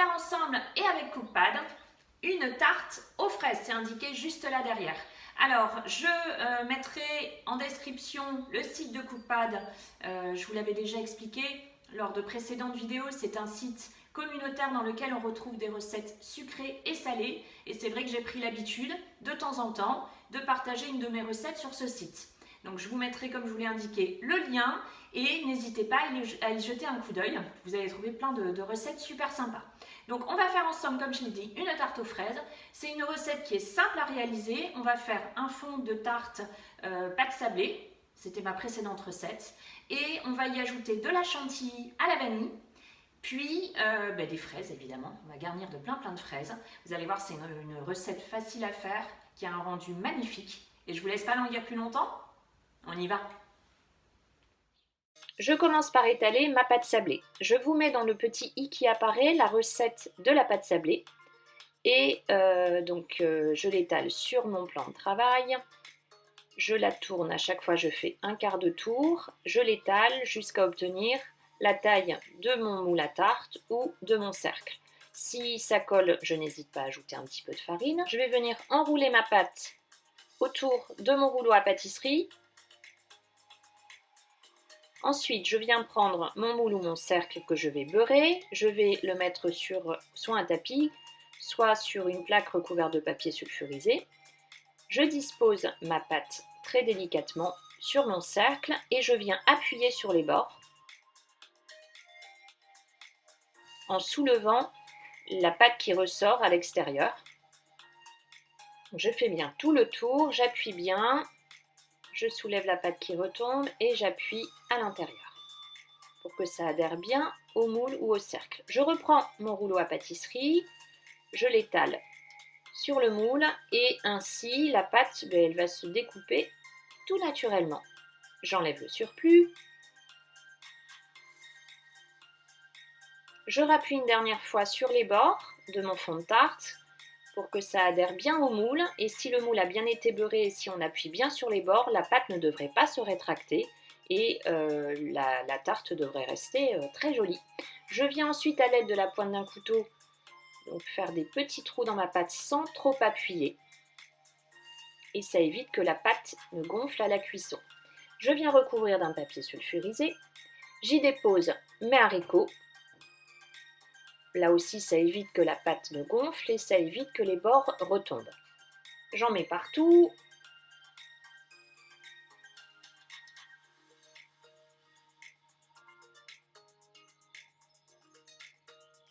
faire ensemble et avec CookPad une tarte aux fraises, c'est indiqué juste là derrière. Alors, je mettrai en description le site de CookPad, je vous l'avais déjà expliqué lors de précédentes vidéos, c'est un site communautaire dans lequel on retrouve des recettes sucrées et salées, et c'est vrai que j'ai pris l'habitude, de temps en temps, de partager une de mes recettes sur ce site. Donc je vous mettrai, comme je vous l'ai indiqué, le lien, et n'hésitez pas à y jeter un coup d'œil, vous allez trouver plein de recettes super sympas. Donc on va faire ensemble, comme je l'ai dit, une tarte aux fraises. C'est une recette qui est simple à réaliser. On va faire un fond de tarte pâte sablée, c'était ma précédente recette, et on va y ajouter de la chantilly à la vanille, puis des fraises évidemment. On va garnir de plein de fraises. Vous allez voir, c'est une recette facile à faire, qui a un rendu magnifique. Et je vous laisse pas languir plus longtemps, on y va. Je commence par étaler ma pâte sablée. Je vous mets dans le petit i qui apparaît la recette de la pâte sablée. Et je l'étale sur mon plan de travail. Je la tourne à chaque fois, je fais un quart de tour. Je l'étale jusqu'à obtenir la taille de mon moule à tarte ou de mon cercle. Si ça colle, je n'hésite pas à ajouter un petit peu de farine. Je vais venir enrouler ma pâte autour de mon rouleau à pâtisserie. Ensuite, je viens prendre mon moule ou mon cercle que je vais beurrer. Je vais le mettre sur soit un tapis, soit sur une plaque recouverte de papier sulfurisé. Je dispose ma pâte très délicatement sur mon cercle et je viens appuyer sur les bords en soulevant la pâte qui ressort à l'extérieur. Je fais bien tout le tour, j'appuie bien, je soulève la pâte qui retombe et j'appuie à l'intérieur pour que ça adhère bien au moule ou au cercle. Je reprends mon rouleau à pâtisserie, je l'étale sur le moule et ainsi la pâte elle va se découper tout naturellement. J'enlève le surplus. Je rappuie une dernière fois sur les bords de mon fond de tarte pour que ça adhère bien au moule, et si le moule a bien été beurré et si on appuie bien sur les bords, la pâte ne devrait pas se rétracter et la tarte devrait rester très jolie. Je viens ensuite à l'aide de la pointe d'un couteau donc faire des petits trous dans ma pâte sans trop appuyer, et ça évite que la pâte ne gonfle à la cuisson. Je viens recouvrir d'un papier sulfurisé, j'y dépose mes haricots. Là aussi, ça évite que la pâte ne gonfle et ça évite que les bords retombent. J'en mets partout.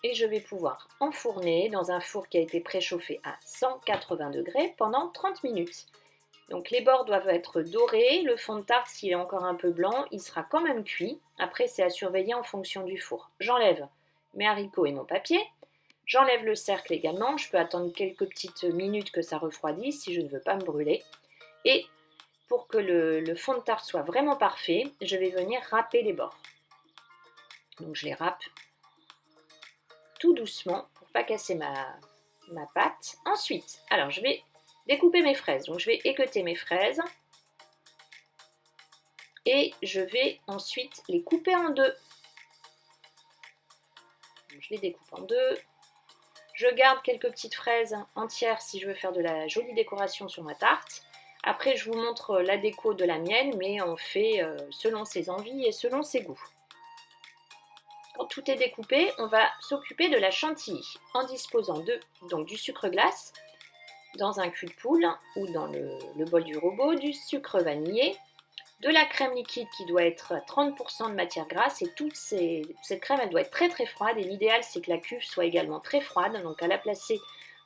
Et je vais pouvoir enfourner dans un four qui a été préchauffé à 180 degrés pendant 30 minutes. Donc les bords doivent être dorés, le fond de tarte s'il est encore un peu blanc, il sera quand même cuit. Après, c'est à surveiller en fonction du four. J'enlève mes haricots et mon papier. J'enlève le cercle également, je peux attendre quelques petites minutes que ça refroidisse si je ne veux pas me brûler. Et pour que le fond de tarte soit vraiment parfait, je vais venir râper les bords. Donc je les râpe tout doucement pour ne pas casser ma pâte. Ensuite, alors je vais découper mes fraises. Donc je vais équeuter mes fraises et je vais ensuite les couper en deux. Donc, je les découpe en deux. Je garde quelques petites fraises entières si je veux faire de la jolie décoration sur ma tarte. Après, je vous montre la déco de la mienne, mais on fait selon ses envies et selon ses goûts. Quand tout est découpé, on va s'occuper de la chantilly en disposant du sucre glace dans un cul de poule ou dans le bol du robot, du sucre vanillé, de la crème liquide qui doit être à 30% de matière grasse, et cette crème elle doit être très froide, et l'idéal c'est que la cuve soit également très froide, donc à la placer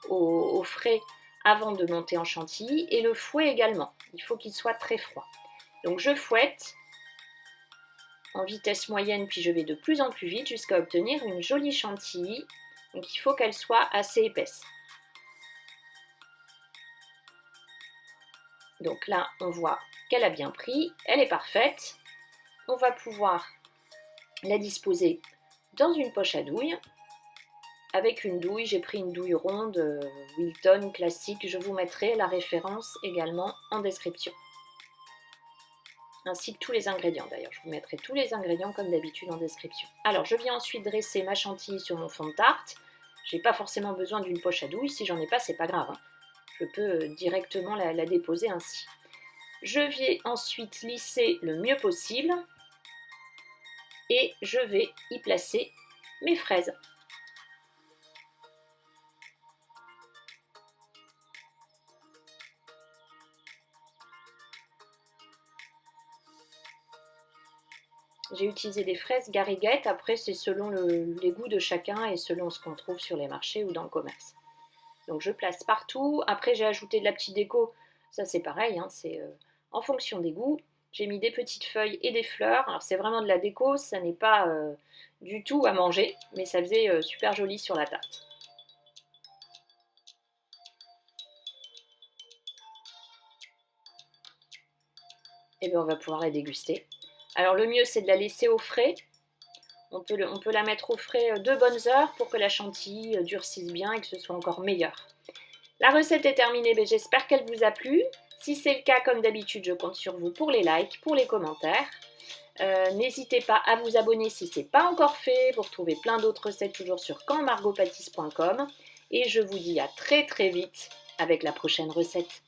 au frais avant de monter en chantilly, et le fouet également, il faut qu'il soit très froid. Donc je fouette en vitesse moyenne, puis je vais de plus en plus vite jusqu'à obtenir une jolie chantilly, donc il faut qu'elle soit assez épaisse. Donc là, on voit qu'elle a bien pris, elle est parfaite. On va pouvoir la disposer dans une poche à douille. Avec une douille, j'ai pris une douille ronde Wilton classique, je vous mettrai la référence également en description. Ainsi que tous les ingrédients d'ailleurs, je vous mettrai tous les ingrédients comme d'habitude en description. Alors je viens ensuite dresser ma chantilly sur mon fond de tarte. J'ai pas forcément besoin d'une poche à douille, si j'en ai pas, c'est pas grave, hein. Je peux directement la déposer ainsi. Je vais ensuite lisser le mieux possible et je vais y placer mes fraises. J'ai utilisé des fraises gariguettes, après c'est selon les goûts de chacun et selon ce qu'on trouve sur les marchés ou dans le commerce. Donc je place partout, après j'ai ajouté de la petite déco, ça c'est pareil, hein, c'est en fonction des goûts. J'ai mis des petites feuilles et des fleurs, alors c'est vraiment de la déco, ça n'est pas du tout à manger, mais ça faisait super joli sur la tarte. Et bien on va pouvoir la déguster. Alors le mieux c'est de la laisser au frais. On peut la mettre au frais 2 bonnes heures pour que la chantilly durcisse bien et que ce soit encore meilleur. La recette est terminée, mais j'espère qu'elle vous a plu. Si c'est le cas, comme d'habitude, je compte sur vous pour les likes, pour les commentaires. N'hésitez pas à vous abonner si ce n'est pas encore fait. Vous retrouvez plein d'autres recettes toujours sur campmargotpâtisse.com. Et je vous dis à très très vite avec la prochaine recette.